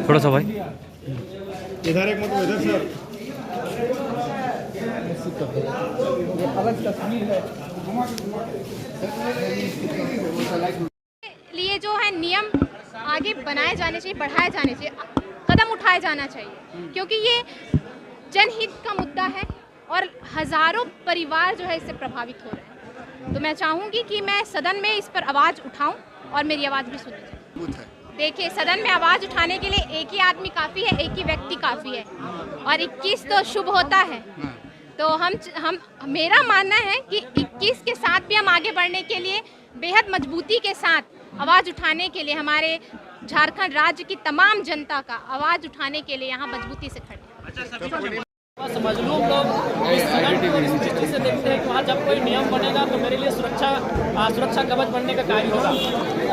थोड़ा सा भाई इधर एक मतलब इधर सर अलग तस्वीर है लिए जो है नियम आगे बनाए जाने चाहिए, बढ़ाए जाने चाहिए, कदम उठाए जाना चाहिए, क्योंकि ये जनहित का मुद्दा है और हज़ारों परिवार जो है इससे प्रभावित हो रहे हैं। तो मैं चाहूँगी कि मैं सदन में इस पर आवाज़ उठाऊँ और मेरी आवाज़ भी सुनी जाए। देखिए, सदन में आवाज़ उठाने के लिए एक ही आदमी काफ़ी है, एक ही व्यक्ति काफ़ी है, और 21 तो शुभ होता है। तो हम मेरा मानना है कि 21 के साथ भी हम आगे बढ़ने के लिए बेहद मजबूती के साथ आवाज़ उठाने के लिए, हमारे झारखंड राज्य की तमाम जनता का आवाज़ उठाने के लिए यहाँ मजबूती से खड़े हैं। मजलूम लोग इस सदन को इस दृष्टि से देखते हैं कि वहाँ जब कोई नियम बनेगा तो मेरे लिए सुरक्षा कवच बनने का कार्य होगा।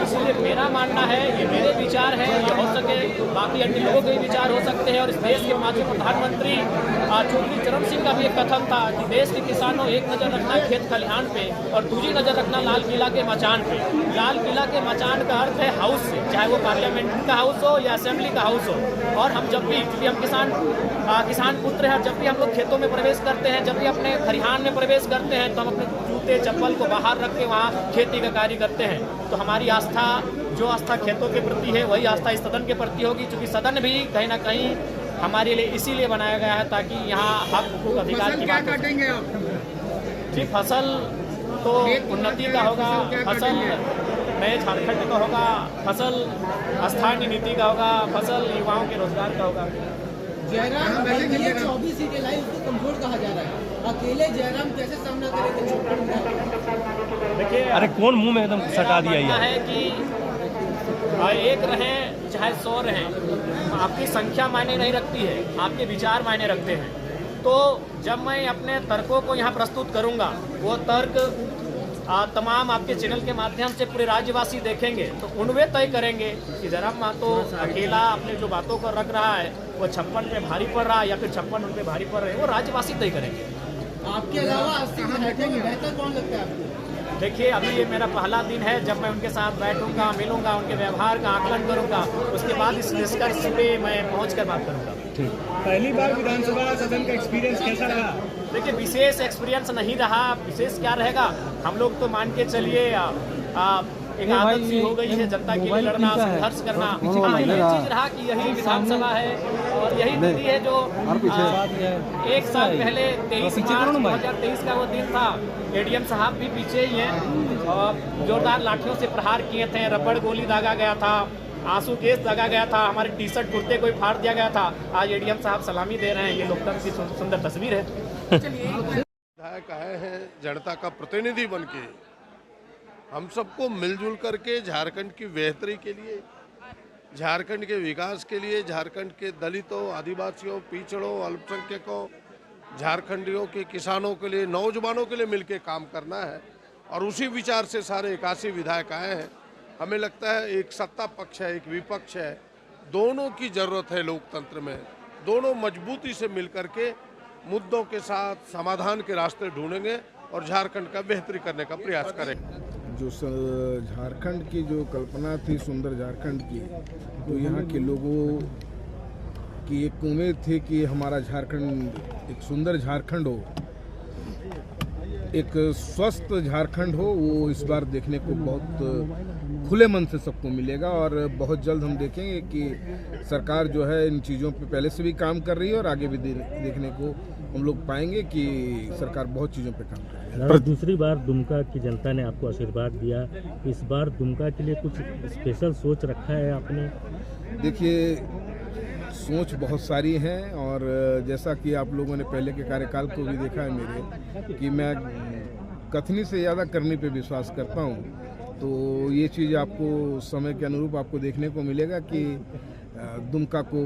इसलिए मेरा मानना है, ये मेरे विचार हैं, ये हो सके बाकी अन्य लोगों के भी विचार हो सकते हैं। और इस देश के माननीय प्रधानमंत्री चौधरी चरण सिंह का भी एक कथन था कि देश के किसानों एक नज़र रखना खेत खलिहान पे और दूसरी नज़र रखना लाल किला के मचान पे। लाल किला के मचान का अर्थ है हाउस से, चाहे वो पार्लियामेंट का हाउस हो या असेंबली का हाउस हो। और हम जब भी, क्योंकि हम किसान पुत्र हैं, जब भी हम लोग खेतों में प्रवेश करते हैं, जब भी अपने खलिहान में प्रवेश करते हैं, तो हम अपने जूते चप्पल को बाहर रख के वहाँ खेती का कार्य करते हैं। तो हमारी आस्था, जो आस्था खेतों के प्रति है, वही आस्था इस सदन के प्रति होगी, क्योंकि सदन भी कहीं ना कहीं हमारे लिए इसीलिए बनाया गया है ताकि यहाँ हक हुकूक अधिकार की बात करेंगे। जी, फसल तो उन्नति का होगा, फसल नए झारखंड का होगा, फसल स्थानीय नीति का होगा, फसल युवाओं के रोजगार का होगा। जयराम 24 सीटें लाई, उसको कमजोर कहा जा रहा है। अकेले जयराम कैसे सामना करेंगे? देखिए, अरे कौन मुंह में एकदम सटा दिया है कि एक रहें चाहे 100 रहें, आपकी संख्या मायने नहीं रखती है, आपके विचार मायने रखते हैं। तो जब मैं अपने तर्कों को यहाँ प्रस्तुत करूँगा, वो तर्क तमाम आपके चैनल के माध्यम से पूरे राज्यवासी देखेंगे, तो उनमें तय करेंगे कि जयराम महतो अकेला अपने जो बातों को रख रहा है वो 56 पे भारी पड़ रहा है या फिर 56 उन पे भारी पड़ रहे हैं, वो राज्यवासी तय करेंगे। आपके अलावा 80 विधायकों में बेहतर कौन लगता है आपको? देखिए, अभी ये मेरा पहला दिन है, जब मैं उनके साथ बैठूंगा, मिलूंगा, उनके व्यवहार का आकलन करूंगा, उसके बाद इस निष्कर्ष पे मैं पहुंचकर बात करूंगा। पहली बार विधानसभा सदन का एक्सपीरियंस कैसा रहा? देखिए, विशेष एक्सपीरियंस नहीं रहा। विशेष क्या रहेगा, हम लोग तो मान के चलिए एक आदत सी हो गई है जनता के लिए लड़ना, संघर्ष करना। यही चीज रहा कि यही विधानसभा है और यही दीदी है जो एक साल पहले 23 मार्च 2023 का वो दिन था। एडीएम साहब भी पीछे ही हैं और जोरदार लाठियों से प्रहार किए थे, रबड़ गोली दागा गया था, आंसू गैस दागा गया था, हमारे टी शर्ट कुर्ते को फाड़ दिया गया था। आज एडीएम साहब सलामी दे रहे हैं, ये लोकतंत्र की सुंदर तस्वीर है। विधायक आए हैं जनता का प्रतिनिधि बन के, हम सबको मिलजुल करके झारखंड की बेहतरी के लिए, झारखंड के विकास के लिए, झारखंड के दलितों, आदिवासियों, पिछड़ों, अल्पसंख्यकों, झारखंडियों के किसानों के लिए, नौजवानों के लिए मिलके काम करना है। और उसी विचार से सारे 81 विधायक आए हैं। हमें लगता है एक सत्ता पक्ष है, एक विपक्ष है, दोनों की जरूरत है लोकतंत्र में। दोनों मजबूती से मिलकर के मुद्दों के साथ समाधान के रास्ते ढूंढेंगे और झारखंड का बेहतरी करने का प्रयास करेंगे। जो झारखंड की जो कल्पना थी सुंदर झारखंड की, तो यहाँ के लोगों की एक उम्मीद थी कि हमारा झारखंड एक सुंदर झारखंड हो, एक स्वस्थ झारखंड हो, वो इस बार देखने को बहुत खुले मन से सबको मिलेगा। और बहुत जल्द हम देखेंगे कि सरकार जो है इन चीज़ों पे पहले से भी काम कर रही है और आगे भी देखने को हम लोग पाएंगे कि सरकार बहुत चीज़ों पे काम कर रही है। पर दूसरी बार दुमका की जनता ने आपको आशीर्वाद दिया, इस बार दुमका के लिए कुछ स्पेशल सोच रखा है आपने? देखिए, सोच बहुत सारी हैं और जैसा कि आप लोगों ने पहले के कार्यकाल को भी देखा है मेरे, कि मैं कथनी से ज़्यादा करने पे विश्वास करता हूँ। तो ये चीज़ आपको समय के अनुरूप आपको देखने को मिलेगा कि दुमका को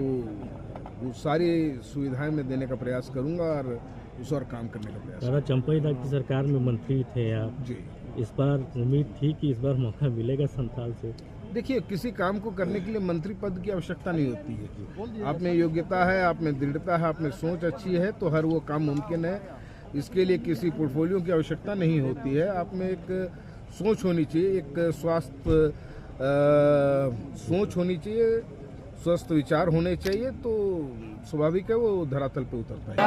वो सारी सुविधाएं मैं देने का प्रयास करूंगा और उस और काम करने का प्रयास। दादा चंपईदार की सरकार में मंत्री थे आप जी, इस बार उम्मीद थी कि इस बार मौका मिलेगा संथाल से? देखिए, किसी काम को करने के लिए मंत्री पद की आवश्यकता नहीं होती है। आप में योग्यता है, आप में दृढ़ता है, आप में सोच अच्छी है तो हर वो काम मुमकिन है। इसके लिए किसी पोर्टफोलियो की आवश्यकता नहीं होती है। आप में एक सोच होनी चाहिए, एक स्वास्थ्य सोच होनी चाहिए, स्वस्थ विचार होने चाहिए, तो स्वाभाविक है वो धरातल पे उतरता है।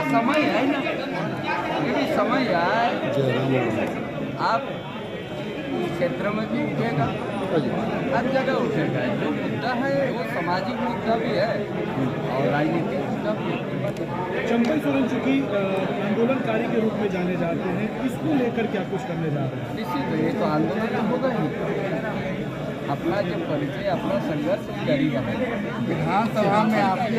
समय है ना, यही समय है। आप क्षेत्र में भी उठेगा, हर जगह उठेगा। जो मुद्दा है वो सामाजिक मुद्दा भी है और राजनीतिक मुद्दा भी है। चंपल सोरेन चूंकि आंदोलनकारी के रूप में जाने जाते हैं, इसको लेकर क्या कुछ करने जा रहे हैं? निश्चित ये तो आंदोलन होगा ही, अपना जो परिचय, अपना संघर्ष जारी है। विधानसभा में आपकी